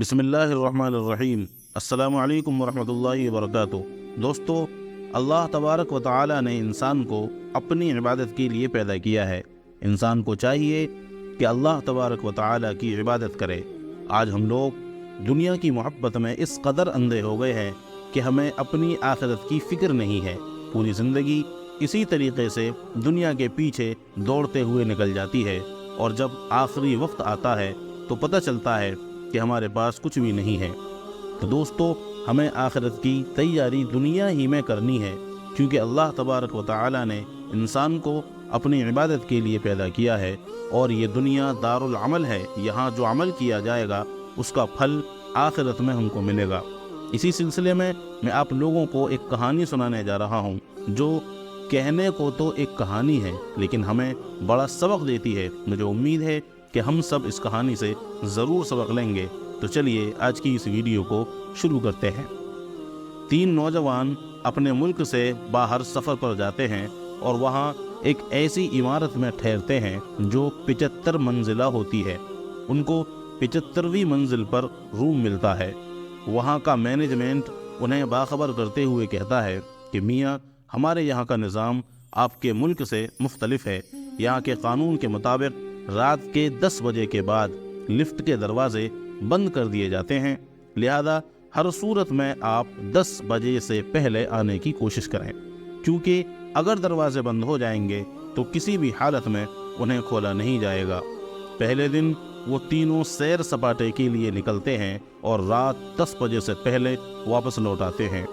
बिस्मिल्लाहिर्रहमानिर्रहीम। अस्सलामु अलैकुम वरहमतुल्लाहि वबरकातुहू। दोस्तों, अल्लाह तबारक व तआला ने इंसान को अपनी इबादत के लिए पैदा किया है। इंसान को चाहिए कि अल्लाह तबारक व तआला की इबादत करे। आज हम लोग दुनिया की मोहब्बत में इस कदर अंधे हो गए हैं कि हमें अपनी आखिरत की फ़िक्र नहीं है। पूरी ज़िंदगी इसी तरीक़े से दुनिया के पीछे दौड़ते हुए निकल जाती है, और जब आखिरी वक्त आता है तो पता चलता है कि हमारे पास कुछ भी नहीं है। तो दोस्तों, हमें आखिरत की तैयारी दुनिया ही में करनी है, क्योंकि अल्लाह तबारक व तआला ने इंसान को अपनी इबादत के लिए पैदा किया है, और ये दुनिया दारुल अमल है। यहाँ जो अमल किया जाएगा उसका फल आखिरत में हमको मिलेगा। इसी सिलसिले में मैं आप लोगों को एक कहानी सुनाने जा रहा हूँ, जो कहने को तो एक कहानी है लेकिन हमें बड़ा सबक देती है। मुझे उम्मीद है कि हम सब इस कहानी से ज़रूर सबक लेंगे। तो चलिए आज की इस वीडियो को शुरू करते हैं। 3 नौजवान अपने मुल्क से बाहर सफ़र पर जाते हैं और वहाँ एक ऐसी इमारत में ठहरते हैं जो 75 मंजिला होती है। उनको 75वीं मंजिल पर रूम मिलता है। वहाँ का मैनेजमेंट उन्हें बाखबर करते हुए कहता है कि मियाँ, हमारे यहाँ का निज़ाम आपके मुल्क से मुख्तलिफ है। यहाँ के कानून के मुताबिक रात के 10 बजे के बाद लिफ्ट के दरवाजे बंद कर दिए जाते हैं, लिहाजा हर सूरत में आप 10 बजे से पहले आने की कोशिश करें, क्योंकि अगर दरवाजे बंद हो जाएंगे तो किसी भी हालत में उन्हें खोला नहीं जाएगा। पहले दिन वो तीनों सैर सपाटे के लिए निकलते हैं और रात 10 बजे से पहले वापस लौट आते हैं।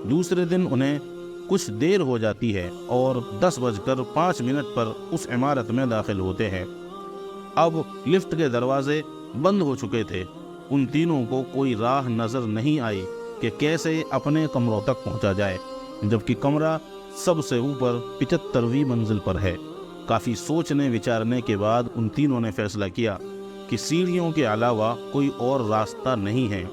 दूसरे दिन उन्हें कुछ देर हो जाती है और 10:05 पर उस इमारत में दाखिल होते हैं। अब लिफ्ट के दरवाजे बंद हो चुके थे। उन तीनों को कोई राह नज़र नहीं आई कि कैसे अपने कमरों तक पहुंचा जाए, जबकि कमरा सबसे ऊपर 75वीं मंजिल पर है। काफ़ी सोचने विचारने के बाद उन तीनों ने फैसला किया कि सीढ़ियों के अलावा कोई और रास्ता नहीं है।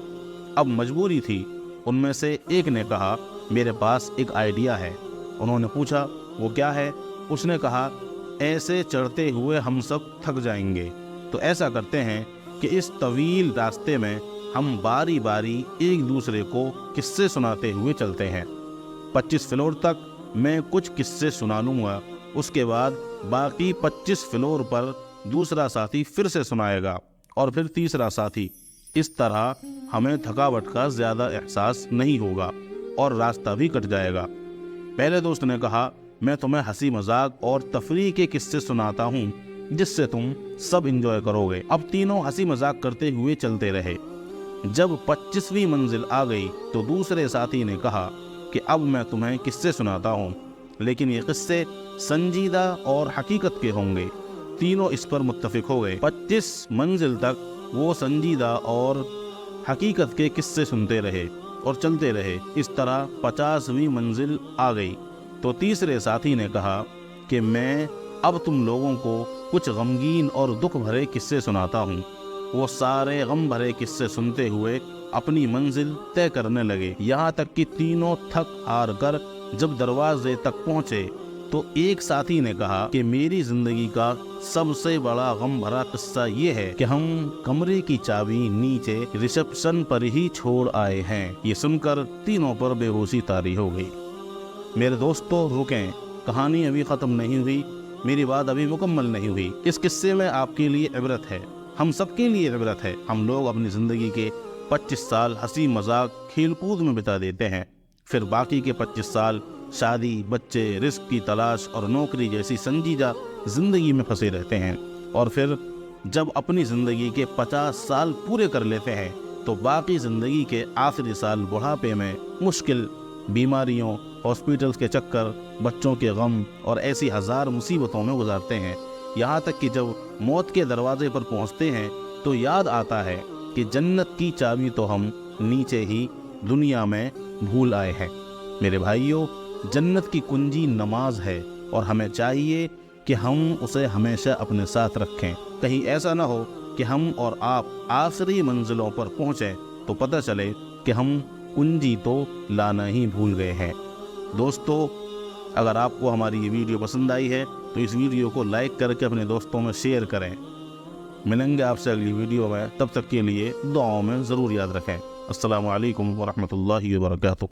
अब मजबूरी थी। उनमें से एक ने कहा, मेरे पास एक आइडिया है। उन्होंने पूछा, वो क्या है? उसने कहा, ऐसे चढ़ते हुए हम सब थक जाएंगे, तो ऐसा करते हैं कि इस तवील रास्ते में हम बारी बारी एक दूसरे को किस्से सुनाते हुए चलते हैं। 25 फ्लोर तक मैं कुछ किस्से सुना लूँगा, उसके बाद बाकी 25 फ्लोर पर दूसरा साथी फिर से सुनाएगा और फिर तीसरा साथी। इस तरह हमें थकावट का ज़्यादा एहसास नहीं होगा और रास्ता भी कट जाएगा। पहले दोस्त ने कहा, मैं तुम्हें हंसी मजाक और तफरीह के किस्से सुनाता हूँ जिससे तुम सब इंजॉय करोगे। अब तीनों हंसी मजाक करते हुए चलते रहे। जब 25वीं मंजिल आ गई तो दूसरे साथी ने कहा कि अब मैं तुम्हें किस्से सुनाता हूँ, लेकिन ये किस्से संजीदा और हकीकत के होंगे। तीनों इस पर मुत्तफिक हो गए। 25 मंजिल तक वो संजीदा और हकीकत के किस्से सुनते रहे और चलते रहे। इस तरह 50वीं मंजिल आ गई तो तीसरे साथी ने कहा कि मैं अब तुम लोगों को कुछ गमगीन और दुख भरे किस्से सुनाता हूँ। वो सारे गम भरे किस्से सुनते हुए अपनी मंजिल तय करने लगे। यहाँ तक कि तीनों थक हार कर जब दरवाजे तक पहुँचे तो एक साथी ने कहा कि मेरी जिंदगी का सबसे बड़ा गम भरा किस्सा ये है कि हम कमरे की चाबी नीचे रिसेप्शन पर ही छोड़ आए हैं। ये सुनकर तीनों पर बेहोशी तारी हो गई। मेरे दोस्तों, रुकें, कहानी अभी ख़त्म नहीं हुई, मेरी बात अभी मुकम्मल नहीं हुई। इस किस्से में आपके लिए इबरत है, हम सबके लिए इबरत है। हम लोग अपनी ज़िंदगी के 25 साल हंसी मजाक खेल कूद में बिता देते हैं, फिर बाकी के 25 साल शादी, बच्चे, रिस्क की तलाश और नौकरी जैसी संजीदा ज़िंदगी में फंसे रहते हैं। और फिर जब अपनी ज़िंदगी के 50 साल पूरे कर लेते हैं तो बाकी ज़िंदगी के आखिरी साल बुढ़ापे में मुश्किल बीमारियों, हॉस्पिटल्स के चक्कर, बच्चों के गम और ऐसी हज़ार मुसीबतों में गुजारते हैं। यहाँ तक कि जब मौत के दरवाजे पर पहुँचते हैं तो याद आता है कि जन्नत की चाबी तो हम नीचे ही दुनिया में भूल आए हैं। मेरे भाइयों, जन्नत की कुंजी नमाज है और हमें चाहिए कि हम उसे हमेशा अपने साथ रखें। कहीं ऐसा ना हो कि हम और आप आखिरी मंजिलों पर पहुँचें तो पता चले कि हम कुंजी तो लाना ही भूल गए हैं। दोस्तों, अगर आपको हमारी ये वीडियो पसंद आई है तो इस वीडियो को लाइक करके अपने दोस्तों में शेयर करें। ملیں گے آپ سے اگلی ویڈیو میں، تب تک کے لیے دعاؤں میں ضرور یاد رکھیں۔ السلام علیکم ورحمۃ اللہ وبرکاتہ۔